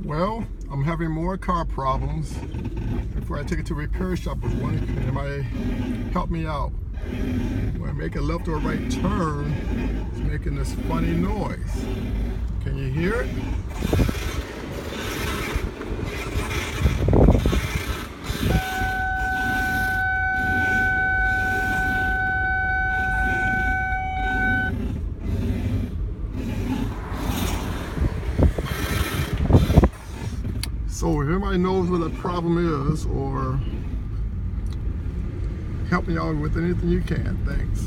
Well, I'm having more car problems. Before I take it to a repair shop, I was wondering if anybody help me out. When I make a left or right turn, it's making this funny noise. Can you hear it? So if anybody knows what the problem is, or help me out with anything you can, thanks.